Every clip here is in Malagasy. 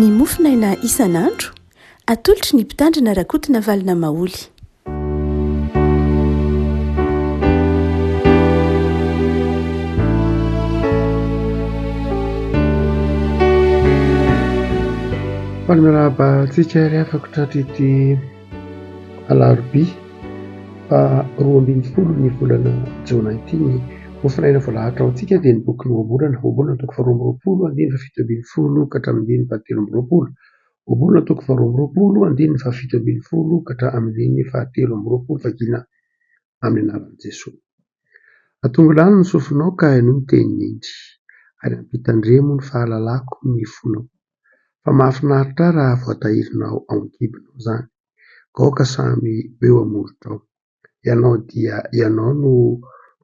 ny mofinaina isan'andro atolotry ny mpitandrina rakotina valina maoly. Miarabantsika ry afaka tratrity alarobia fa 12 ny volana jona ity ny mofinaina voalahatra ao antsika dia ny boky ny oabolana toko 2020 andiny fa 7 ka hatramin'ny 20 oabolana toko 2020 andiny fa 7 ka hatramin'ny 20 vagina amin'ny anaran'i Jesosy. Atongolany ny sofinao ka hainao ny tenin'indry ary ampitandremo ny fahalalako ny fonao. Fa mahafinaritra raha voatahirinao ao an-kibonao izany. Gaoka samy eo amorotrao. Ianao dia ianao no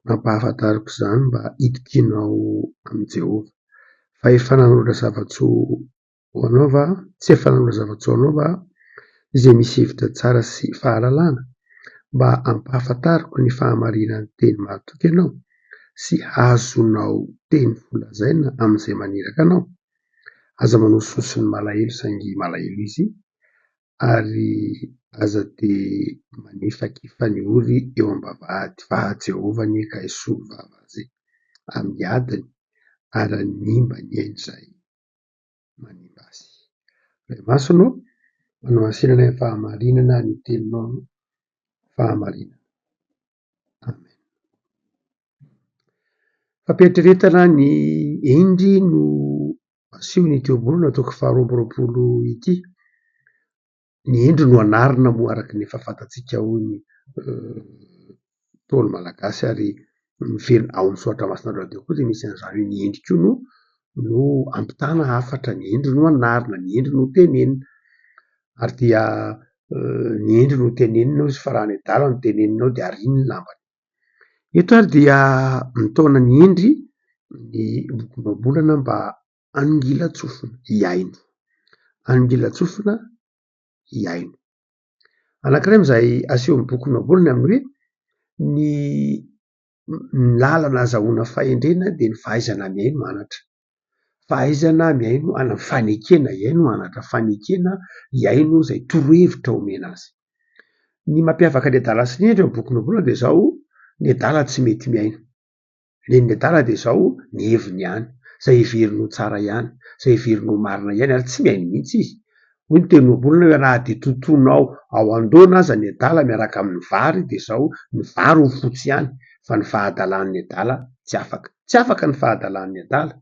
nampahafantariko izany mba hitokinao amin'i Jehovah. Fa efa nanondra zava-tsoa ho anao va? Tsy efa nanondra zava-tsoa ho anao va? Izay misy hevitra tsara sy fahalalana mba hampahafantariko ny fahamarinan'ny teny mahatoky ianao sy azonao teny volazaina amin'izay maniraka anao. Aza manao sosiny malahelo saingy malahelo izy ary aza dia manifakify ny ory eo am-bavahady fa Jehovah ny ka hisolo vava azy amin'ny adiny ary hanimba ny ainy izay manimba azy. Ray masonao manao ansinana ny fahamarinana ny teninao fahamarinana. Amen. Fampietreretana ny endry no asio ny ity oabolana toko 2020 ity. Ny endry no anarina moa araka ny efa fantatsika ho ny Ntaolo malagasy ary miverina ao amin'ny Soatra Masina Radio koa dia misy an'izany ny endry koa no ampitana hafatra, ny endry no anarina, ny endry no tenenina ary dia ny endry no tenenina izy fa raha ny adala no teneninao dia ariny ny lambany. Eto ary dia mitaona ny endry ny bokon'oabolana mba angilatsofina hiaino. Angilatsofina hiaino. Anankiray amin'izay aseho amin'ny bokon'oabolana amin'ny hoe ny lalana azahoana fahendrena dia ny fahaizana miaino anatra. Fahaizana miaino ana fanekena hiaino anatra. Fanekena hiaino izay torohevitra omena azy. Ny mampiavaka ny adala sy ny endry amin'ny bokon'oabolana dia izao ny adala tsy mety miaino. Ny adala dia izao ny heviny ihany. Izay heverinao tsara ihany, izay heverinao marina ihany ary tsy miaino mihitsy izy. Hoy ny tenin'oabolana hoe raha dia totonao ao an-doana aza ny adala miaraka amin'ny vary dia izao ny vary ho fotsy ihany fa ny fahadalan'ny adala tsy afaka. Tsy afaka ny fahadalan'ny adala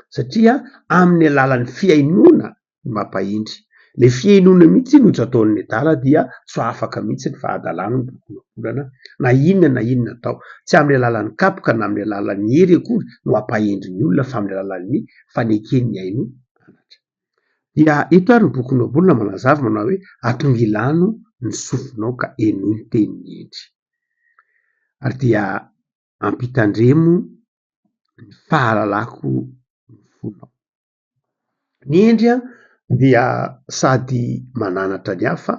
satria amin'ny alalan'ny fiainoana no mampahindry. Ilay fiainoana mihitsy no tsy ataon'ny adala dia tsy afaka mihitsy ny fahadalana ny bokon'oabolana na inona atao. Tsy amin'ny alalan'ny kapoka na amin'ny alalan'ny hery akory no hampahindry ny olona fa amin'ny alalan'ny fanekeny aino anatra. Dia ito ary ny bokon'oabolana manazava manao hoe atongilano ny sofinao ka enoy ny tenin'ny endry. Ary dia ampitandremo ny fahalalako ny fonao. Ny endry dia sady mananatra ny hafa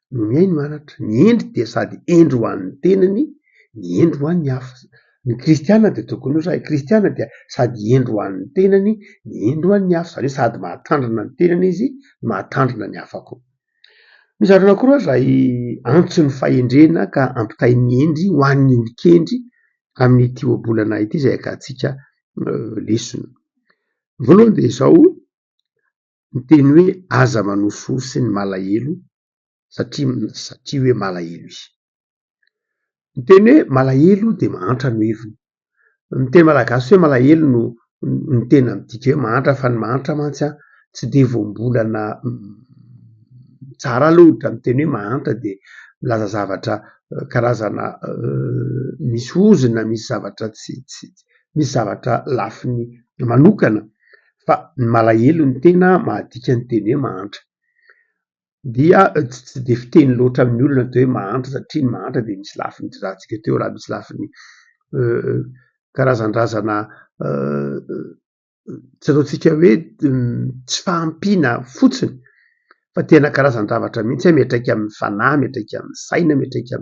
no miaino anatra. Ny endry dia sady endry ho an'ny tenany, ny endry ho an'ny hafa. Ny kristiana dia tokony ho izay. Kristiana dia sady endry ho an'ny tenany, ny endry ho an'ny hafa. Izany hoe sady mahatandrina ny tenany izy, mahatandrina ny hafa koa. Misy zareo anankiroa izay antso ny fahendrena ka ampitahy ny endry ho an'ny olikendry amin'ity oabolana ity izay akantsika lesona. Voalohany dia izao ny teny hoe aza manososy ny malahelo satria hoe malahelo izy. Ny teny hoe malahelo dia mahantra no heviny. Ny teny malagasy hoe malahelo no ny tena midika hoe mahantra fa ny mahantra mantsy tsy dia voambolana tsara loatra. Ny teny hoe mahantra dia milaza zavatra karazana misy ozina, misy zavatra misy zavatra lafiny manokana. Fa ny malahelo ny tena mahadika ny teny hoe mahantra. Dia tsy dia fiteny loatra amin'ny olona ny hoe mahantra satria ny mahantra dia misy lafiny zahantsika teo raha misy lafiny karazan-drazana tsy ataontsika hoe tsy fahampiana fotsiny fa tena karazan-javatra mihitsy miatraika amin'ny fanahy, miatraika amin'ny saina, miatraika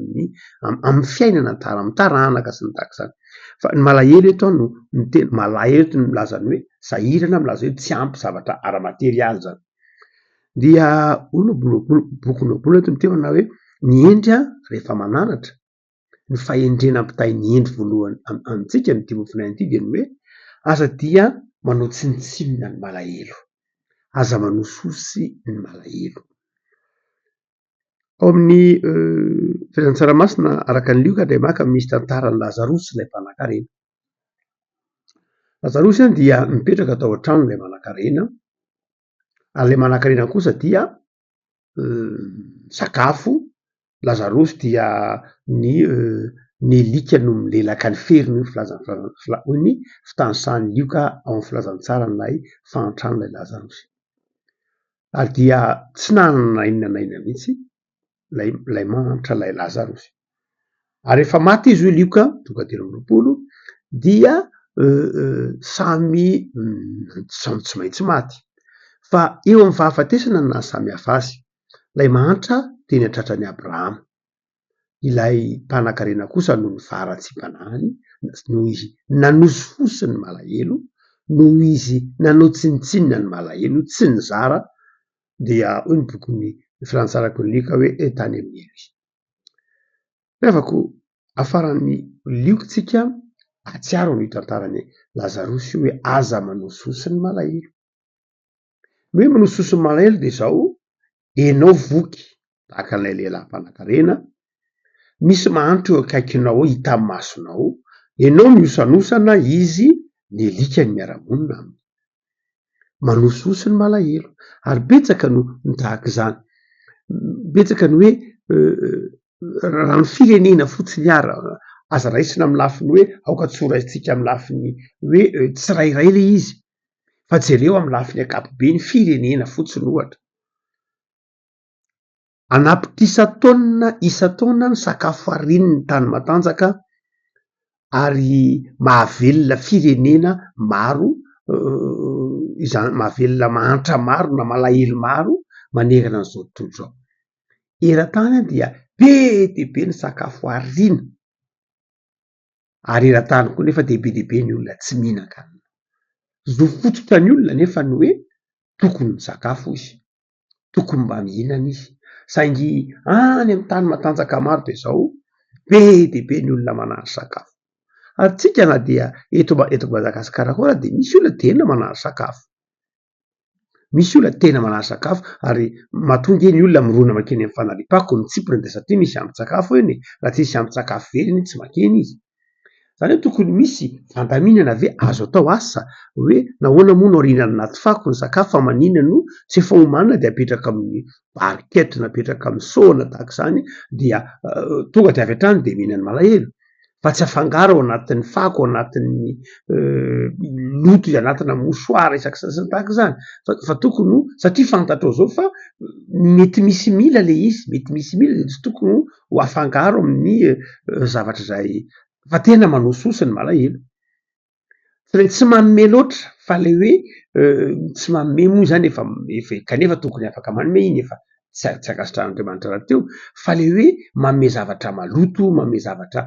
amin'ny fiainana amin'ny taranaka sy ny tahaka izany. Fa ny malahelo eto no ny teny malahelo eto no milazany hoe sahirana, milaza hoe tsy ampy zavatra ara-materialy zany. dia hono bokon'oabolola to mitevana hoe ny endry a rehefa mananatra ny fahendrena ampitay ny endry voalohany amintsika ny dimofinainy ity de ny hoe aza dia manao tsinitsinina ny malahelo, aza manososy ny malahelo. Ao amin'ny fiaizan-tsaramasina araka ny lioka Andriamaka misy tantarany Lazarosy ilay mpanan-karena. Lazarosy a dia mipetraka tao an-trano ilay manan-karena, ary ilay manan-karena kosa dia sakafo. Lazarosy dia ny alika no milelaka ny feriny hoy ny fitanisan'ny lioka ao amin'ny filazantsarany fahantrano ilay Lazarosy. Ary dia tsy nanana inona na inona mihitsy lay mahantra lay Lazarosy. Ary rehefa maty izy hoe lioka tonga telo amby roapolo dia samy tsy maintsy maty. Fa eo amin'ny fahafatesana no nahasamy hafa azy. Lay mahantra teny an-tratran'i Abrahama. Ilay mpanan-karena kosa no ny faharatsiam-panahiny noho izy nanosy fosy ny malahelo, noho izy nanao tsinitsinina ny malahelo, tsy nizara, dia hoy ny bokon'ny filansarako ny lioka hoe tany amin'ny elo izy. Revako afaran'ny liokotsika atsiaro ny tantarany Lazarosy hoe aza manososy ny malahelo. Ny hoe manososy ny malahelo de zao enao voky tahaka an'ilay lehilahy mpanan-karena, misy mahantra eo akaikinao ao hita amin'ny masonao, enao miosanosana, izy ny alikany miara-monina aminy. Manososy ny malahelo. Ary betsaka no tahaka izany. Betsaka ny hoe raha ny firenena fotsiny ara aza raisina amin'ny lafiny hoe aoka tsoraitsika amin'ny lafiny hoe tsirairay le izy, fa jereo amin'ny lafiny ankapobeny firenena fotsiny ohatra. Isa-taona ny sakafo arininy tany matanjaka ary mahavelona firenena maro, izany mahavelona mahantra maro na malahelo maro manerana an'izao tontolo zao. Eran-tany dia be dia be ny sakafo arina, ary eran-tany koa nefa dia be dia be ny olona tsy mihinan-kanina. Zo fototra ny olona nefa ny hoe tokony ny sakafo izy, tokony mba mihinana izy. Saingy any amin'ny tany matanjaka maro de zao be dia be ny olona manahary sakafo. Ary tsika na dia eto Madagasikara koa de misy olona tena manahary sakafo. Misy olona tena manahary sakafo ary mahatonga ny olona mirona makeny amin'ny fanariam-pako ny tsiprany satria misy ambin-tsakafo eny, raha tsisy ambin-tsakafo very iny tsy makeny izy. Zany hoe tokony misy fandaminana ve azo atao asa hoe nahoana moa no arinany anaty fako ny sakafo fa maninona no tsy efa homanina de apetraka amin'ny barikety na apetraka amin'ny sôna tahaka izany dia tonga de avy hatrany de mihinana malahelo, fa tsy afangaro ao anatin'ny fako, ao anatin'ny loto anatina mosoara isan-karazany tahaka izany. Fa tokony satria fantatrao zao fa mety misy mila le izy, mety misy mila de tsy tokony ho afangaro amin'ny zavatra izay fa tena manososy ny malahelo. Tsy le tsy manome loatra fa le hoe tsy manome moa zany efa kanefa tokony afaka manome iny efa tsy ankasitrahan'Andriamanitra raha teo, fa le hoe manome zavatra maloto, manome zavatra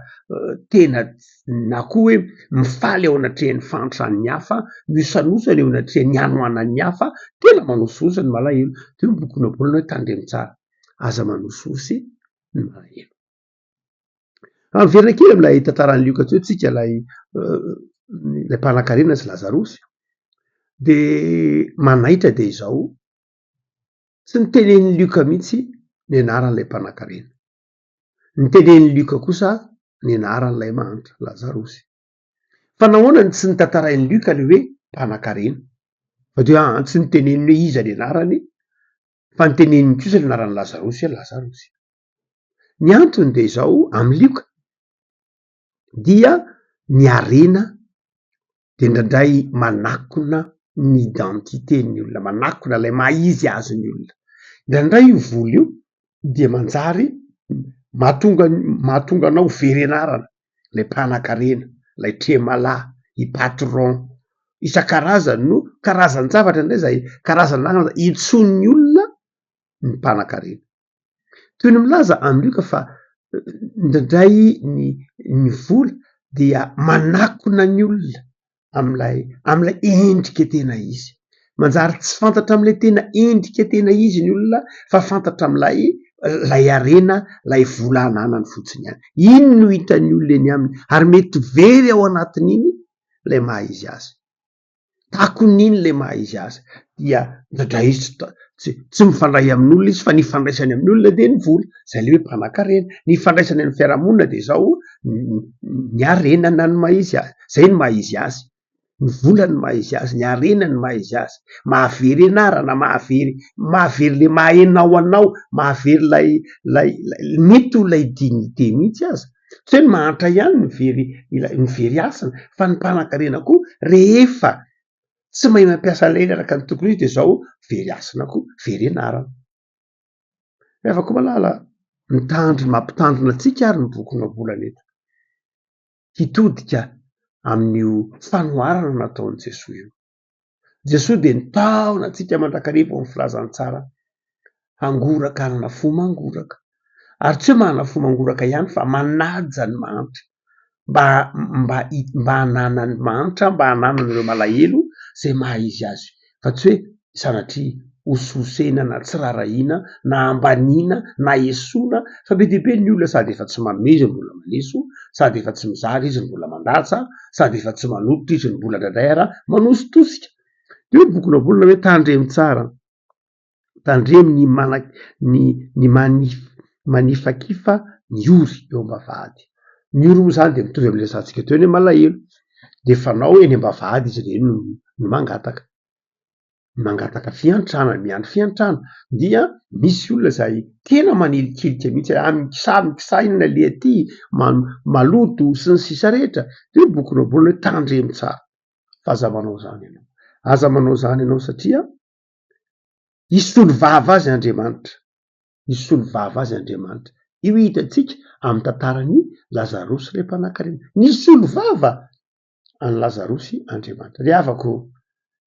tena na koa hoe mifaly ao anatrehan'ny fahantrany hafa, miosanosana eo anatrehan'ny hanoanan'ny hafa, tena manososy ny malahelo. Teo ny bokon'ny Oabolana hoe tandremo tsara, aza manososy ny malahelo. Miverina kely amin'ilay tantaran'ny lioka teo tsika ilay mpanan-karena sy Lazarosy de manaitra de izao tsy nitenen'ny lioka mihitsy ny anaran'ilay mpanan-karena, nitenen'ny lioka kosa ny anaran'ilay mahantra Lazarosy. Fa nahoana tsy nitantarain'ny lioka le hoe mpanan-karena fa de tsy niteneniny hoe iza ny anarany, fa niteneniny kosa ny anaran'ny Lazarosy hoe Lazarosy. Ny antony de izao amin'ny lioka dia ny harena de indraindray manakona ny identiten'ny olona, manakona ilay maha izy azy ny olona. Indraindray io vola io dia manjary mahatonga anao very anarana, ilay mpanan-karena, ilay tremalahy, i patron, isan-karazany no karazan-javatra indray zay karazan'anana intson'ny olona ny mpanan-karena. Toy ny milaza amin'ny lioka fa indraindray ny vola dia manakona ny olona amin'ilay endrika tena izy. manjary tsy fantatra am'le tena endrika tena izy ny olona fa fantatra am'lay arena lay vola ananany fotsiny ihany. Iny no hitan'ny olona eny aminy ary mety very ao anatin'iny lay maha izy azy. Takon'iny le maha izy azy dia ndradra izy tsy mifandray amin'olona izy fa ny fandraisany amin'olona de ny vola, zay le hoe mpanan-karena. Ny fandraisany amin'ny fiarahamonina de zao ny arenana ny maha izy azy, zay ny maha izy azy. Ny vola ny maha izy azy, ny arena ny maha izy azy. Mahavery anarana, mahavery le mahaenao anao, mahavery lay mety ho lay dignité mihitsy aza. Tsy hoe ny mahantra ihany ny very asana fa ny mpanan-karena koa rehefa tsy mahay mampiasa lay araka ny tokony izy de zao very asana koa, very anarana. Miavaka malala mampitandrina antsika ary ny boky noabolana eto hitodika amin'io fanoharana nataon'i Jesoa io. Jesoa de nitaona antsika mandrakariva amin'ny filazantsara hangoraka hanana fo mangoraka ary tsy hoe manana fo mangoraka ihany fa manaja ny manitra mba hanana ny manitra, mba hanana an'ireo malahelo zay maha izy azy, fa tsy hoe sanatria hososena na tsirarahiana na ambaniana na esoana fa be dia be ny olona sady efa tsy manome izy ny mbola maneso, sady efa tsy mizary izy ny mbola mandatsa, sady efa tsy manototra izy ny mbola drandray ara manositosika. Io boky noabolana hoe tandremo tsara, tandremo ny manifakifa ny ory eo ambavahady. Ny ory moa zany de mitovy am'le resantsika teo eny malahelo, de fanao eny ambavahady izy reny no mangataka fiantrana, miandry fiantrana. Dia misy olona zay tena manelikilika mihitsy mikisah inona le aty, maloto sy ny sisa rehetra. De io boky noabolana hoe tandremo tsara. Fa aza manao zany ianao, aza manao zany ianao satria hisolo vava azy Andriamanitra, hisolo vava azy Andriamanitra. Io hitantsika amin'ny tantaran'i Lazarosy le mpanan-karena, nisolo vava any Lazarosy Andriamanitra. De afaka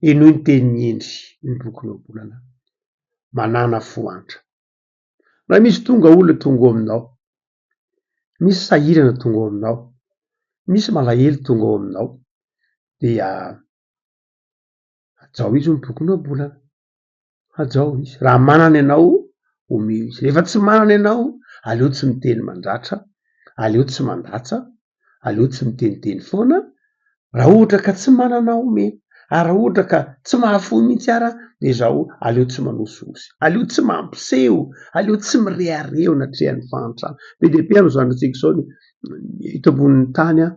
enoy ny tenin'ny endry ny boky noabolana, manana fo antra. Raha misy tonga olona tonga ao aminao, misy sahirana tonga ao aminao, misy malahelo tonga ao aminao, dia ajao izy ny boky noabolana, ajao izy. Raha manana ianao, omeo izy. Rehefa tsy manana ianao, aleo tsy miteny mandratra, aleo tsy mandatsa, aleo tsy miteniteny foana. Raha ohatra ka tsy manana omena, ary raha ohatra ka tsy mahafo mihitsy ara, de zao aleo tsy manososy, aleo tsy mampiseho, aleo tsy mirehareo natrehan'ny fahantrana. Be dia be am'izao andratsika zao eto ambonin'ny tany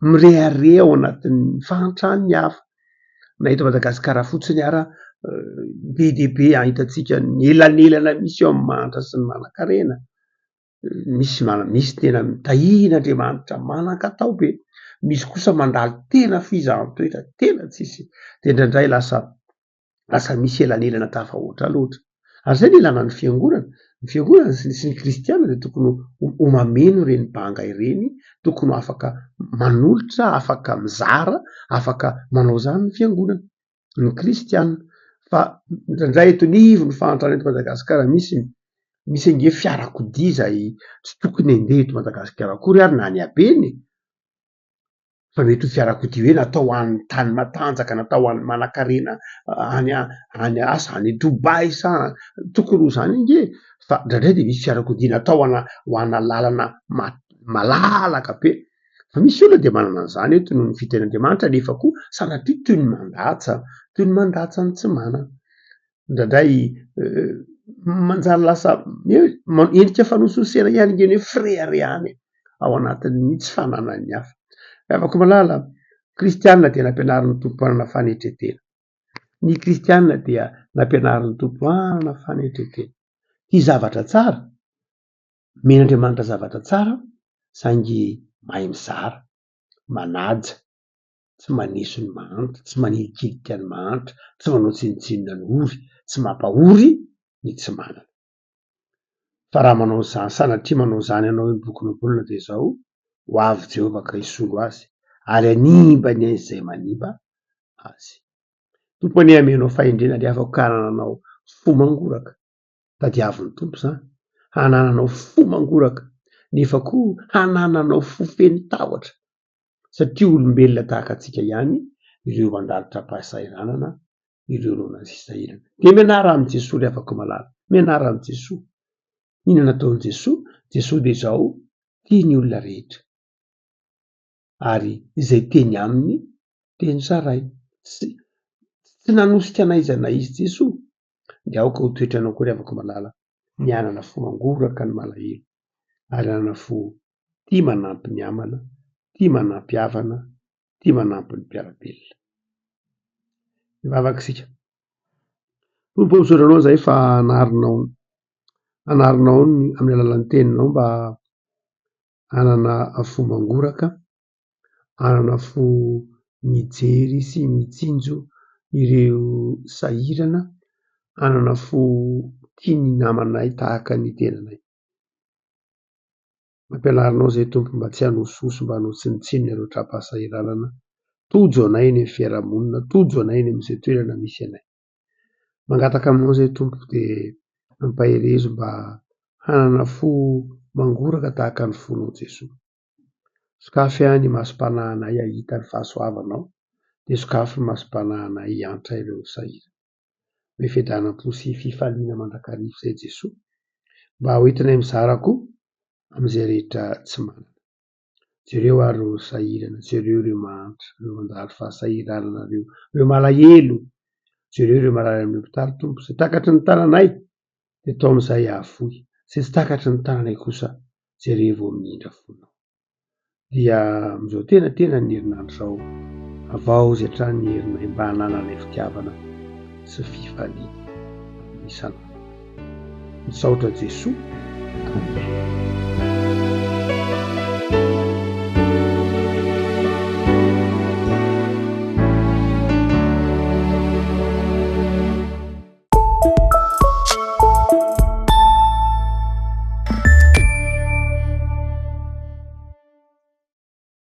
mirehareo ao anatin'ny fahantrany ny hafa. Na eto Madagasikara fotsiny ara be dia be ahitatsika ny elanelana misy eo amin'ny mahantra sy ny manan-karena. Misy tena mitahin'Andriamanitra manan-katao be, misy kosa mandalo tena fizahan-toetra tena tsisy, de indraindray lasa misy elanelana tafahoatra loatra. Ary zay ny ilana ny fiangonana sy ny kristianina de tokony ho mameno ireny banga ireny, tokony ho afaka manolotra, afaka mizara, afaka manao zany ny fiangonana, ny kristianina. Fa indraindray eto nivo ny fahantrana eto Madagasikara misy ange fiarakodia zay tsy tokony handeha eto Madagasikara akory ary na any Abeny, fa mety ho fiarakodia hoe natao an'ny tany matanjaka, natao an'ny manan-karena any asa any Dubai sa tokony ho zany nge. Fa indraindray de misy fiarakodia natao ho ana lalana malalaka be. Fa misy olona de manana an'izany eto noho ny fitenin'Andriamanitra nefa koa sanatria toy ny mandatsa ny tsy manana. Indraindray manjary lasa endrika fanososena ihany nge hoe firehariany ao anatin'ny tsy fananan'ny hafa. Afaka malala kristianina dia nampianarin'ny tompo hanana fanetretena. Ny kristianina dia nampianarin'ny tompo hanana fanetretena. Ty zavatra tsara, men'Andriamanitra zavatra tsara, saingy mahay mizara, manaja, tsy maneso ny mahantra, tsy manelikilika ny mahantra, tsy manao tsinotsinona ny ory, tsy mampahory ny tsy manana. Fa raha manao zany, sanatria manao zany ianao ny boky noabolana de zao ho avy Jehovah ka hisolo azy ary hanimba ny izay manimba azy. Tompo anie amenao fahendrena de afaka hanananao fo mangoraka. Tadiavin'ny tompo zany, hanananao fo mangoraka, nefa koa hanananao fo feno tahotra, satria olombelona tahaka antsika ihany ireo mandalitra am-pahasahiranana ireo reo nazisahirana de mianara amy Jesosy ry afaka malala mianara amy Jesosy ina nataony Jesosy de zao tiany olona rehetra ary izay teny aminy teny sarainy tsy nanosika anaizana izy Jesosy de aoka ho toetranao koa ry afaka malala mianana fo mangoraka ny malahelo ary anana fo tia manampy ny amana tia manampy havana tia manampy ny mpiarabelona mivavaka tompo misaoranao zay fa anarinao amin'ny alalan'ny teninao mba anana fo mangoraka anana fo mijery sy mitsinjo ireo sahirana anana fo tiany namanay tahaka ny tenanay mampianarinao zay tompo mba tsy hanososo mba hanotsinotsino ireo trapahasahiranana tojo anay eny amin'ny fiarahamonina tojo anay eny am'izay toerana misy anay mangataka aminao zay tompo de mampaherezo mba hanana fo mangoraka tahaka ny fonao Jesosy sokafy any masom-panahinay ahita ny fahasoavanao de sokafy ny masom-panahinay hiantra ireo sahirana mifedranam-po sy fifaliana mandrakarivo zay Jesosy mba hoentinay mizara koa am'izay rehetra tsy manana jereo ary reo sahirana jereo reo mahantra reo mandary fahasahiranana reo malahelo jereo reo marary amin'ny hopitaly tompo zay takatry ny tananay de tao am'izay avoy zay tsy takatry ny tananay kosa jereo vao mihindra fonao dia am'izao tena ny herinandro zao avao zay hatrany ny herinay mba hanananay fitiavana sy fifaliana isanandro misaotra Jesosy. Amen.